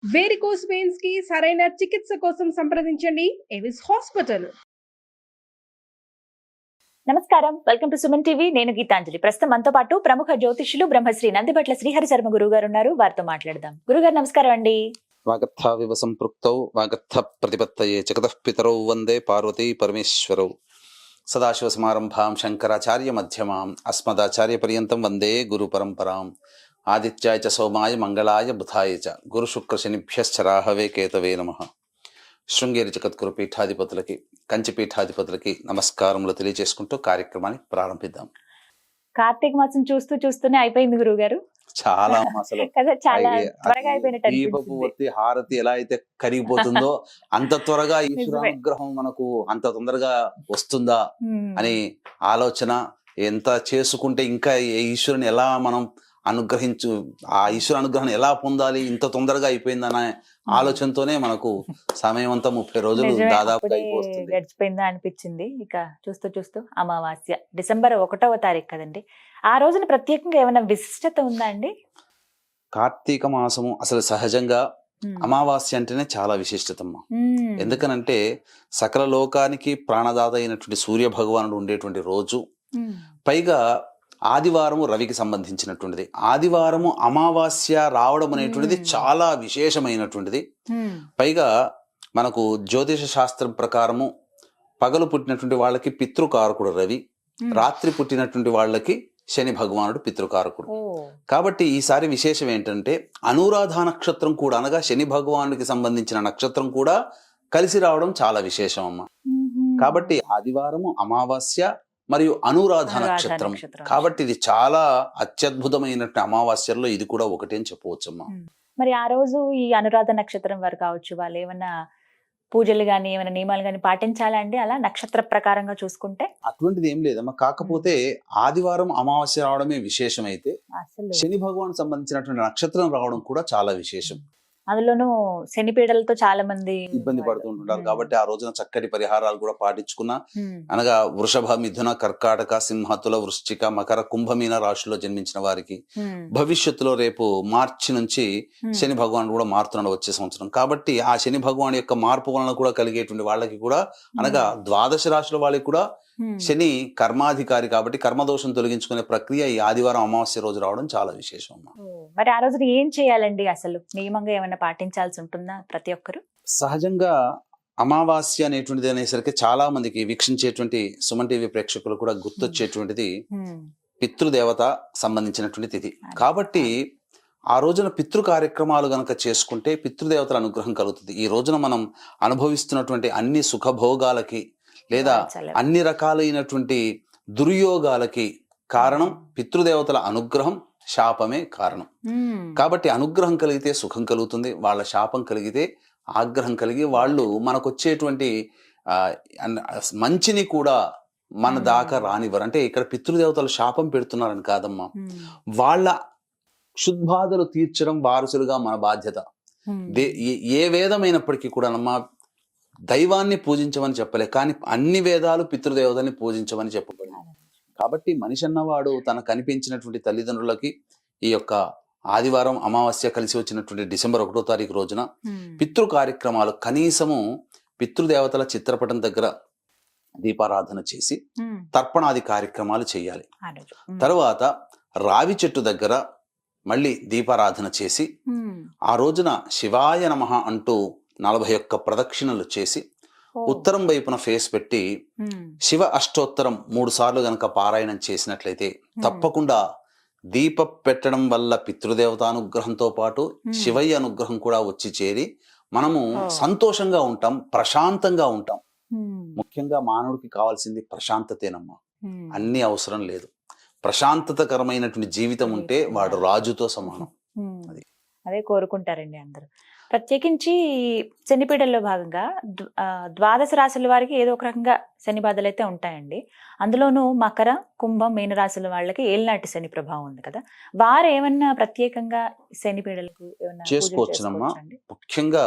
Varicose veins కి సరైన చికిత్స కోసం సంప్రదించండి ఎవిస్ హాస్పిటల్. నమస్కారం, వెల్కమ్ టు సుమన్ టీవీ. నేను గీతాంజలి. ప్రస్తుతం మనతో పాటు ప్రముఖ జ్యోతిష్యులు బ్రహ్మశ్రీ నందిబట్ల శ్రీహరి శర్మ గురువు గారు ఉన్నారు. వారితో మాట్లాడదాం. గురుగారు నమస్కారం అండి. వాగర్థావివ సంపృక్తౌ వాగర్థ ప్రతిపత్తయే జగతః పితరౌ వందే పార్వతీ పరమేశ్వరౌ. సదాశివ సమారంభాం శంకరాచార్య మధ్యమాం అస్మదాచార్య పర్యంతం వందే గురు పరంపరాం. ఆదిత్యాయ చ సోమాయ మంగళాయ బుధాయ చ గురు శుక్ర శనిభ్యశ్చ రాహవే కేతవే నమః. శృంగేరి జగద్గురు పీఠాధిపతులకి, కంచి పీఠాధిపతులకి నమస్కారములు తెలియజేసుకుంటూ కార్యక్రమాన్ని ప్రారంభిద్దాం. కార్తీక మాసం చూస్తూనే అయిపోయింది గురువు గారు. చాలా అసలు కదా, చాలా త్వరగా అయిపోయినట్టు దీపపు ఒత్తి హారతి ఎలా అయితే కరిగిపోతుందో అంత త్వరగా ఈశ్వరానుగ్రహం మనకు అంత తొందరగా వస్తుందా అని ఆలోచన. ఎంత చేసుకుంటే ఇంకా ఈశ్వరుని ఎలా మనం ఆ ఈశ్వర అనుగ్రహం ఎలా పొందాలి, ఇంత తొందరగా అయిపోయిందనే ఆలోచనతోనే మనకు సమయం అంతా 30 రోజులు దాదాపుగా గడిచిపోయిందా అనిపించింది. ఇక చూస్తూ అమావాస్య డిసెంబర్ 1వ తారీఖు కదండి. ఆ రోజున ప్రత్యేకంగా ఏమైనా విశిష్టత ఉందా అండి? కార్తీక మాసము అసలు సహజంగా అమావాస్య అంటేనే చాలా విశిష్టతమ్మా. ఎందుకనంటే సకల లోకానికి ప్రాణదాత అయినటువంటి సూర్య భగవానుడు ఉండేటువంటి రోజు, పైగా ఆదివారము రవికి సంబంధించినటువంటిది. ఆదివారము అమావాస్య రావడం అనేటువంటిది చాలా విశేషమైనటువంటిది. పైగా మనకు జ్యోతిష శాస్త్రం ప్రకారము పగలు పుట్టినటువంటి వాళ్ళకి పితృకారకుడు రవి, రాత్రి పుట్టినటువంటి వాళ్ళకి శని భగవానుడు పితృకారకుడు. కాబట్టి ఈసారి విశేషం ఏంటంటే అనురాధ నక్షత్రం కూడా, అనగా శని భగవానుడికి సంబంధించిన నక్షత్రం కూడా కలిసి రావడం చాలా విశేషం అమ్మ. కాబట్టి ఆదివారము అమావాస్య మరియు అనురాధ నక్షత్రం, కాబట్టి ఇది చాలా అత్యద్భుతమైనట్టు అమావాస్యల్లో ఇది కూడా ఒకటి అని చెప్పవచ్చమ్మా. మరి ఆ రోజు ఈ అనురాధ నక్షత్రం వారు కావచ్చు, వాళ్ళు ఏమైనా పూజలు గాని ఏమైనా నియమాలు గాని పాటించాలా అండి? అలా నక్షత్ర ప్రకారంగా చూసుకుంటే అటువంటిది ఏం లేదమ్మా. కాకపోతే ఆదివారం అమావాస్య రావడమే విశేషం అయితే శని భగవాన్ సంబంధించినటువంటి నక్షత్రం రావడం కూడా చాలా విశేషం. అందులోనూ శని పీడలతో చాలా మంది ఇబ్బంది పడుతుంటారు. కాబట్టి ఆ రోజున చక్కటి పరిహారాలు కూడా పాటించుకున్నా, అనగా వృషభ, మిథున, కర్కాటక, సింహ, తుల, వృశ్చిక, మకర, కుంభమీన రాశిలో జన్మించిన వారికి భవిష్యత్తులో రేపు మార్చి నుంచి శని భగవానుడు కూడా మారుతున్నాడు వచ్చే సంవత్సరం. కాబట్టి ఆ శని భగవాన్ యొక్క మార్పు వలన కూడా కలిగేటువంటి వాళ్ళకి కూడా, అనగా ద్వాదశ రాశుల వాళ్ళకి కూడా శని కర్మాధికారి కాబట్టి కర్మదోషం తొలగించుకునే ప్రక్రియ ఈ ఆదివారం అమావాస్య రోజు రావడం చాలా విశేషం. మరి ఆ రోజు ఏం చేయాలండి? అసలు నియమంగా ఏమైనా పాటించాల్సి ఉంటుందా ప్రతి ఒక్కరు? సహజంగా అమావాస్య అనేటువంటిది అనేసరికి చాలా మందికి వీక్షించేటువంటి సుమన్ టీవీ ప్రేక్షకులు కూడా గుర్తొచ్చేటువంటిది పితృదేవత సంబంధించినటువంటి తిథి. కాబట్టి ఆ రోజున పితృ కార్యక్రమాలు గనక చేసుకుంటే పితృదేవతల అనుగ్రహం కలుగుతుంది. ఈ రోజున మనం అనుభవిస్తున్నటువంటి అన్ని సుఖభోగాలకి లేదా అన్ని రకాలైనటువంటి దుర్యోగాలకి కారణం పితృదేవతల అనుగ్రహం, శాపమే కారణం. కాబట్టి అనుగ్రహం కలిగితే సుఖం కలుగుతుంది, వాళ్ళ శాపం కలిగితే ఆగ్రహం కలిగి వాళ్ళు మనకొచ్చేటువంటి మంచిని కూడా మన దాకా రానివ్వరు. అంటే ఇక్కడ పితృదేవతలు శాపం పెడుతున్నారని కాదమ్మా, వాళ్ళ క్షుద్బాధలు తీర్చడం వారసులుగా మన బాధ్యత. ఏ వేదమైనప్పటికీ కూడా నమ్మా దైవాన్ని పూజించమని చెప్పలే, కానీ అన్ని వేదాలు పితృదేవతల్ని పూజించమని చెప్పబడినాయి. కాబట్టి మనిషి అన్నవాడు తనకు కనిపించినటువంటి తల్లిదండ్రులకి ఈ యొక్క ఆదివారం అమావాస్య కలిసి వచ్చినటువంటి డిసెంబర్ 1వ తారీఖు రోజున పితృ కార్యక్రమాలు, కనీసము పితృదేవతల చిత్రపటం దగ్గర దీపారాధన చేసి తర్పణాది కార్యక్రమాలు చేయాలి. తర్వాత రావి చెట్టు దగ్గర మళ్ళీ దీపారాధన చేసి ఆ రోజున శివాయ నమః అంటూ 41 ప్రదక్షిణలు చేసి ఉత్తరం వైపున ఫేస్ పెట్టి శివ అష్టోత్తరం 3 సార్లు గనక పారాయణం చేసినట్లయితే తప్పకుండా దీప పెట్టడం వల్ల పితృదేవత అనుగ్రహంతో పాటు శివయ్య అనుగ్రహం కూడా వచ్చి చేరి మనము సంతోషంగా ఉంటాం, ప్రశాంతంగా ఉంటాం. ముఖ్యంగా మానవుడికి కావాల్సింది ప్రశాంతతేనమ్మా, అన్ని అవసరం లేదు. ప్రశాంతతకరమైనటువంటి జీవితం ఉంటే వాడు రాజుతో సమానం. అదే కోరుకుంటారండి అందరూ. ప్రత్యేకించి శనిపీడల్లో భాగంగా ద్వాదశ రాశుల వారికి ఏదో ఒక రకంగా శని బాధలు అయితే ఉంటాయండి. అందులోనూ మకర, కుంభం, మీన రాశుల వాళ్ళకి ఏలినాటి శని ప్రభావం ఉంది కదా, వారు ఏమన్నా ప్రత్యేకంగా శనిపీడలకు చేసుకోవచ్చునమ్మా. ముఖ్యంగా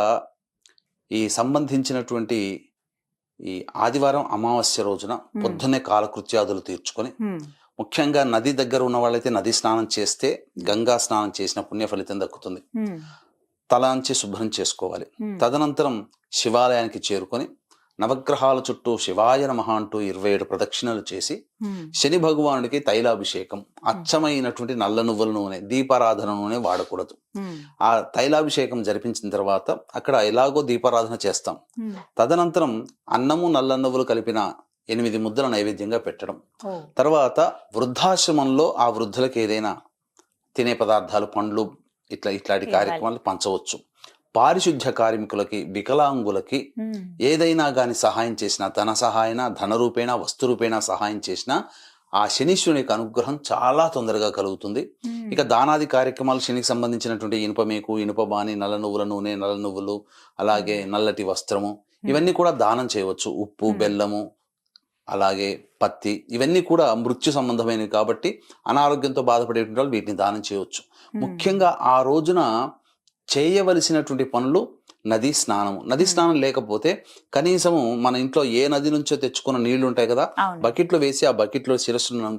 ఈ సంబంధించినటువంటి ఈ ఆదివారం అమావాస్య రోజున పొద్దున్నే కాలకృత్యాదులు తీర్చుకొని, ముఖ్యంగా నది దగ్గర ఉన్న వాళ్ళైతే నది స్నానం చేస్తే గంగా స్నానం చేసిన పుణ్య ఫలితం దక్కుతుంది. తలాంచి శుభ్రం చేసుకోవాలి. ఉమ్, తదనంతరం శివాలయానికి చేరుకొని నవగ్రహాల చుట్టూ శివాయ నమః అంటూ 27 ప్రదక్షిణలు చేసి ఉమ్, శని భగవానుడికి తైలాభిషేకం, అచ్చమైనటువంటి నల్ల నువ్వుల నూనె, దీపారాధన నూనె వాడకూడదు. ఉమ్, ఆ తైలాభిషేకం జరిపించిన తర్వాత అక్కడ ఎలాగో దీపారాధన చేస్తాం. ఉమ్, తదనంతరం అన్నము నల్ల నువ్వులు కలిపిన 8 ముద్దల నైవేద్యంగా పెట్టడం. ఓ, తర్వాత వృద్ధాశ్రమంలో ఆ వృద్ధులకు ఏదైనా తినే పదార్థాలు, పండ్లు ఇట్లాంటి ఇవ్వాలి. కార్యక్రమాలు పంచవచ్చు. పారిశుద్ధ్య కార్మికులకి, వికలాంగులకి ఉమ్, ఏదైనా గాని సహాయం చేసినా, ధన సహాయన, ధన రూపేణ, వస్తు రూపేణ సహాయం చేసినా ఆ శనీశ్వరుని యొక్క అనుగ్రహం చాలా తొందరగా కలుగుతుంది. ఉమ్, ఇక దానాది కార్యక్రమాలు, శనికి సంబంధించినటువంటి ఇనుపమేకు, ఇనుపబాని, నల్ల నువ్వుల నూనె, నల్ల నువ్వులు, అలాగే నల్లటి వస్త్రము, ఇవన్నీ కూడా దానం చేయవచ్చు. ఉప్పు, బెల్లము, అలాగే పత్తి, ఇవన్నీ కూడా మృత్యు సంబంధమైనవి కాబట్టి అనారోగ్యంతో బాధపడేటువంటి వాళ్ళు వీటిని దానం చేయవచ్చు. ముఖ్యంగా ఆ రోజున చేయవలసినటువంటి పనులు నదీ స్నానము. నదీ స్నానం లేకపోతే కనీసము మన ఇంట్లో ఏ నది నుంచో తెచ్చుకున్న నీళ్లు ఉంటాయి కదా, అవును. బకెట్లో వేసి ఆ బకెట్లో శిరస్సును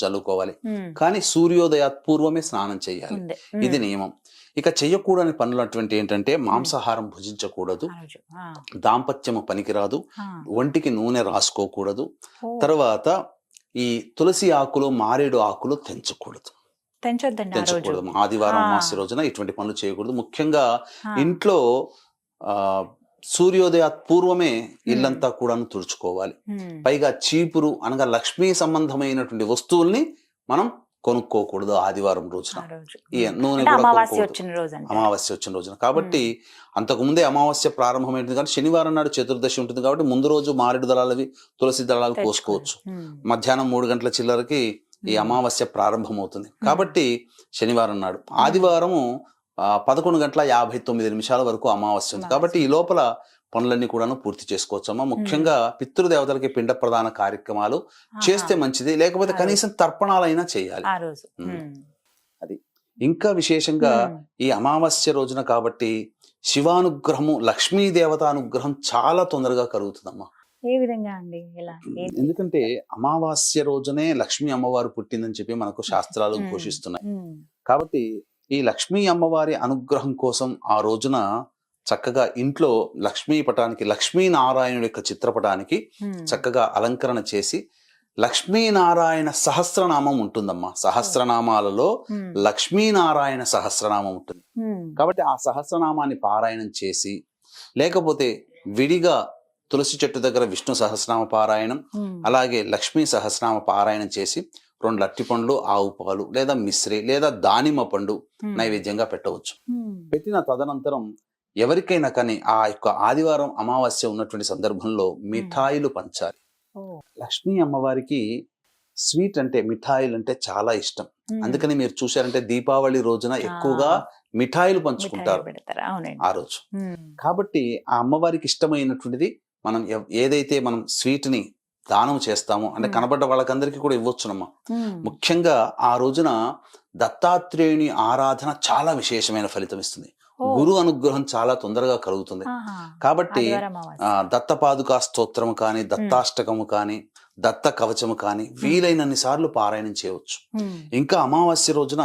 చల్లుకోవాలి. ఉమ్, కానీ సూర్యోదయాత్ పూర్వమే స్నానం చేయాలి. ఉంది. ఇది నియమం. ఇక చెయ్యకూడని పనులు అటువంటి ఏంటంటే మాంసాహారం భుజించకూడదు, ఆ రోజు. ఆ, దాంపత్యము పనికిరాదు, ఆ, ఒంటికి నూనె రాసుకోకూడదు, ఓ, తర్వాత ఈ తులసి ఆకులు, మారేడు ఆకులు తెంచకూడదు. తెంచొద్దండి ఆ రోజు. తెంచకూడదు. ఆదివారం ఆ. అమావాస్య రోజున ఇటువంటి పనులు చేయకూడదు. ముఖ్యంగా ఆ, ఇంట్లో సూర్యోదయ పూర్వమే ఇల్లంతా కూడా తుడుచుకోవాలి. ఉమ్, పైగా చీపురు అనగా లక్ష్మీ సంబంధమైనటువంటి వస్తువుల్ని మనం కొనుక్కోకూడదు ఆదివారం రోజున. ఆ రోజు. ఈ నూనె అంటే కూడా అమావాస్య కొనుక్కోకూడదు. వచ్చిన రోజు అంటే. అమావాస్య వచ్చిన రోజున కాబట్టి అంతకుముందే అమావాస్య ప్రారంభమైంది కాబట్టి శనివారం నాడు చతుర్దశి ఉంటుంది కాబట్టి ముందు రోజు మారేడు దళాలవి, తులసి దళాలు కోసుకోవచ్చు. మధ్యాహ్నం 3 గంటల చిల్లరకి ఈ అమావాస్య ప్రారంభమవుతుంది కాబట్టి శనివారం నాడు. ఆదివారము 11:59 వరకు అమావాస్య ఉంది కాబట్టి ఈ లోపల పనులన్నీ కూడాను పూర్తి చేసుకోవచ్చు అమ్మా. ముఖ్యంగా పితృదేవతలకి పిండ ప్రదాన కార్యక్రమాలు చేస్తే మంచిది, లేకపోతే కనీసం తర్పణాలైనా చేయాలి ఆ రోజు. అది. ఇంకా విశేషంగా ఈ అమావాస్య రోజున కాబట్టి శివానుగ్రహము, లక్ష్మీదేవత అనుగ్రహం చాలా తొందరగా కలుగుతుందమ్మా. ఏ విధంగా అండి? ఇలా ఎందుకంటే అమావాస్య రోజునే లక్ష్మీ అమ్మవారు పుట్టిందని చెప్పి మనకు శాస్త్రాలు ఘోషిస్తున్నాయి. కాబట్టి ఈ లక్ష్మీ అమ్మవారి అనుగ్రహం కోసం ఆ రోజున చక్కగా ఇంట్లో లక్ష్మీ పటానికి, లక్ష్మీనారాయణుడి యొక్క చిత్రపటానికి చక్కగా అలంకరణ చేసి లక్ష్మీనారాయణ సహస్రనామం ఉంటుందమ్మా. సహస్రనామాలలో లక్ష్మీనారాయణ సహస్రనామం ఉంటుంది కాబట్టి ఆ సహస్రనామాన్ని పారాయణం చేసి, లేకపోతే విడిగా తులసి చెట్టు దగ్గర విష్ణు సహస్రనామ పారాయణం, అలాగే లక్ష్మీ సహస్రనామ పారాయణం చేసి 2 అరటిపండ్లు, ఆవు పాలు లేదా మిశ్రి లేదా దానిమ్మ పండు నైవేద్యంగా పెట్టవచ్చు. పెట్టిన తదనంతరం ఎవరికైనా కానీ ఆ యొక్క ఆదివారం అమావాస్య ఉన్నటువంటి సందర్భంలో మిఠాయిలు పంచాలి. లక్ష్మీ అమ్మవారికి స్వీట్ అంటే, మిఠాయిలు అంటే చాలా ఇష్టం. అందుకని మీరు చూశారంటే దీపావళి రోజున ఎక్కువగా మిఠాయిలు పంచుకుంటారు ఆ రోజు. కాబట్టి ఆ అమ్మవారికి ఇష్టమైనటువంటిది మనం ఏదైతే మనం స్వీట్ ని దానం చేస్తామో, అంటే కనబడ్డ వాళ్ళకందరికీ కూడా ఇవ్వచ్చునమ్మా. ముఖ్యంగా ఆ రోజున దత్తాత్రేయుని ఆరాధన చాలా విశేషమైన ఫలితం ఇస్తుంది. గురు అనుగ్రహం చాలా తొందరగా కలుగుతుంది కాబట్టి దత్తపాదుకా స్తోత్రము కానీ, దత్తాష్టకము కానీ, దత్త కవచము కానీ వీలైనన్ని సార్లు పారాయణం చేయవచ్చు. ఇంకా అమావాస్య రోజున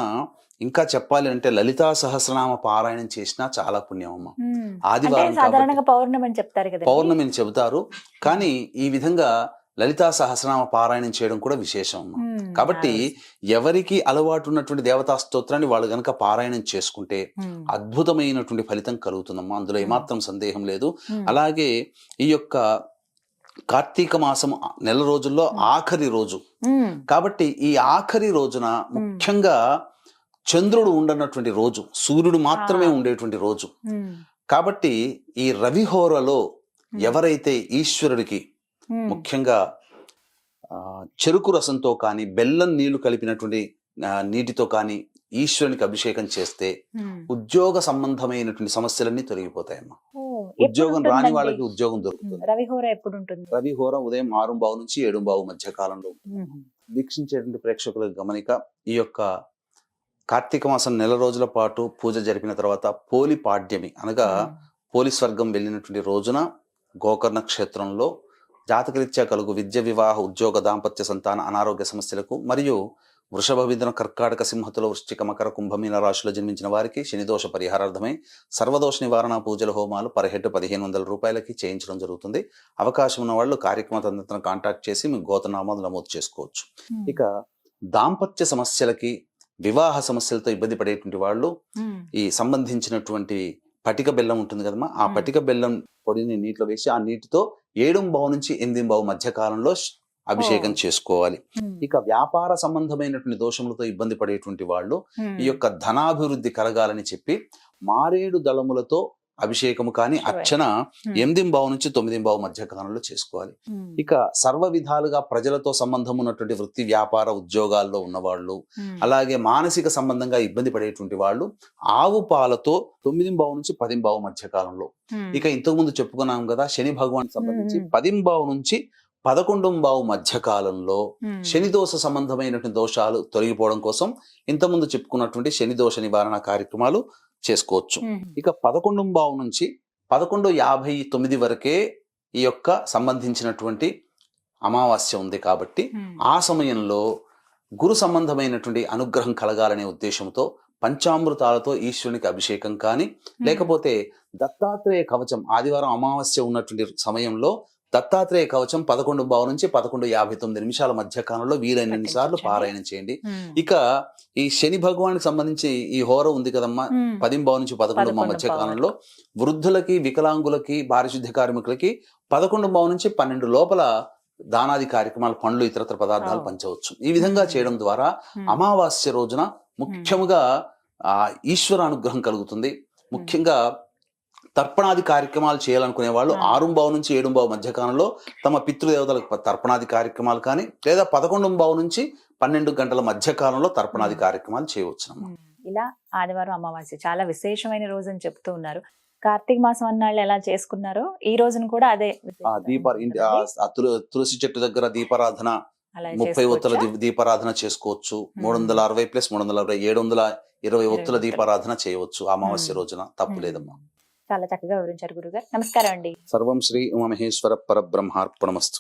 ఇంకా చెప్పాలి అంటే లలితా సహస్రనామ పారాయణం చేసినా చాలా పుణ్యం అమ్మ. ఆదివారం పౌర్ణమి అని చెబుతారు, కానీ ఈ విధంగా లలితా సహస్రనామ పారాయణం చేయడం కూడా విశేషం అమ్మ. కాబట్టి ఎవరికి అలవాటు ఉన్నటువంటి దేవతా స్తోత్రాన్ని వాళ్ళు గనక పారాయణం చేసుకుంటే అద్భుతమైనటువంటి ఫలితం కలుగుతుందమ్మా. అందులో ఏమాత్రం సందేహం లేదు. అలాగే ఈ యొక్క కార్తీక మాసం నెల రోజుల్లో ఆఖరి రోజు కాబట్టి ఈ ఆఖరి రోజున ముఖ్యంగా చంద్రుడు ఉండనటువంటి రోజు, సూర్యుడు మాత్రమే ఉండేటువంటి రోజు కాబట్టి ఈ రవిహోరలో ఎవరైతే ఈశ్వరుడికి ముఖ్యంగా చెరుకు రసంతో కానీ, బెల్లం నీళ్లు కలిపినటువంటి నీటితో కానీ ఈశ్వరునికి అభిషేకం చేస్తే ఉద్యోగ సంబంధమైనటువంటి సమస్యలన్నీ తొలగిపోతాయమ్మా. ఉద్యోగం రాని వాళ్ళకి ఉద్యోగం దొరుకుతుంది. రవిహోర ఎప్పుడు ఉంటుంది? రవిహోర ఉదయం 6:15 నుంచి 7:15 మధ్య కాలంలో. వీక్షించేటువంటి ప్రేక్షకులకు గమనిక, ఈ యొక్క కార్తీక మాసం నెల రోజుల పాటు పూజ జరిపిన తర్వాత పోలి పాడ్యమి అనగా పోలి స్వర్గం వెళ్ళినటువంటి రోజున గోకర్ణ క్షేత్రంలో జాతకరీత్యా కలుగు విద్య, వివాహ, ఉద్యోగ, దాంపత్య, సంతాన, అనారోగ్య సమస్యలకు మరియు వృషభ మిథున కర్కాటక సింహతుల వృశ్చిక మకర కుంభమీన రాశిలో జన్మించిన వారికి శనిదోష పరిహారార్థమై సర్వదోష నివారణ పూజల హోమాలు పర్ హెడ్ 1500 రూపాయలకి చేయించడం జరుగుతుంది. అవకాశం ఉన్న వాళ్ళు కార్యక్రమ తదితరులను కాంటాక్ట్ చేసి మీ గోత్రనామాలు నమోదు చేసుకోవచ్చు. ఇక దాంపత్య సమస్యలకి వివాహ సమస్యలతో ఇబ్బంది పడేటువంటి వాళ్ళు ఈ సంబంధించినటువంటి పటిక బెల్లం ఉంటుంది కదమ్మా, ఆ పటిక బెల్లం పొడిని నీటిలో వేసి ఆ నీటితో 7 నుంచి 8 మధ్య కాలంలో అభిషేకం చేసుకోవాలి. ఇక వ్యాపార సంబంధమైనటువంటి దోషములతో ఇబ్బంది పడేటువంటి వాళ్ళు ఈ యొక్క ధనాభివృద్ధి కలగాలని చెప్పి మారేడు దళములతో అభిషేకము కానీ అర్చన 8 నుంచి 9 మధ్య కాలంలో చేసుకోవాలి. ఇక సర్వ విధాలుగా ప్రజలతో సంబంధం ఉన్నటువంటి వృత్తి వ్యాపార ఉద్యోగాల్లో ఉన్నవాళ్ళు, అలాగే మానసిక సంబంధంగా ఇబ్బంది పడేటువంటి వాళ్ళు ఆవు పాలతో 9 నుంచి 10 మధ్య కాలంలో. ఇక ఇంతకుముందు చెప్పుకున్నాం కదా శని భగవాన్ సంబంధించి 10 నుంచి 11 మధ్య కాలంలో శని దోష సంబంధమైనటువంటి దోషాలు తొలగిపోవడం కోసం ఇంతకుముందు చెప్పుకున్నటువంటి శని దోష నివారణ కార్యక్రమాలు చేసుకోవచ్చు. ఇక 11 నుంచి 11:59 వరకే ఈ యొక్క సంబంధించినటువంటి అమావాస్య ఉంది కాబట్టి ఆ సమయంలో గురు సంబంధమైనటువంటి అనుగ్రహం కలగాలనే ఉద్దేశంతో పంచామృతాలతో ఈశ్వరునికి అభిషేకం కానీ లేకపోతే దత్తాత్రేయ కవచం ఆదివారం అమావాస్య ఉన్నటువంటి సమయంలో దత్తాత్రేయ కవచం 11 నుంచి 11:59 మధ్య కాలంలో వీలైనన్ని సార్లు పారాయణం చేయండి. ఇక ఈ శని భగవానికి సంబంధించి ఈ హోర ఉంది కదమ్మా 10 నుంచి 11 మధ్య కాలంలో వృద్ధులకి వికలాంగులకి పారిశుద్ధ్య కార్మికులకి 11 నుంచి 12 లోపల దానాది కార్యక్రమాలు పండ్లు ఇతరత్ర పదార్థాలు పంచవచ్చు. ఈ విధంగా చేయడం ద్వారా అమావాస్య రోజున ముఖ్యముగా ఈశ్వర అనుగ్రహం కలుగుతుంది. ముఖ్యంగా తర్పణాది కార్యక్రమాలు చేయాలనుకునే వాళ్ళు 6 నుంచి 7 మధ్య కాలంలో తమ పితృదేవతలకు తర్పణాది కార్యక్రమాలు కానీ లేదా 11 నుంచి 12 గంటల మధ్య కాలంలో తర్పణాది కార్యక్రమాలు చేయవచ్చు. ఇలా ఆదివారం అమావాస్య చాలా విశేషమైన రోజు అని చెప్తూ ఉన్నారు. కార్తీక మాసం అన్నాళ్ళు ఎలా చేసుకున్నారో ఈ రోజును కూడా అదే తులసి చెట్టు దగ్గర దీపారాధన 30 ఒత్తుల దీపారాధన చేసుకోవచ్చు. 360 + 360 720 ఒత్తుల దీపారాధన చేయవచ్చు అమావాస్య రోజున, తప్పు లేదమ్మా. చాలా చక్కగా వివరించారు గురుగారు. నమస్కారం అండి. సర్వం శ్రీ ఉమామహేశ్వర పరబ్రహ్మార్పణమస్తు.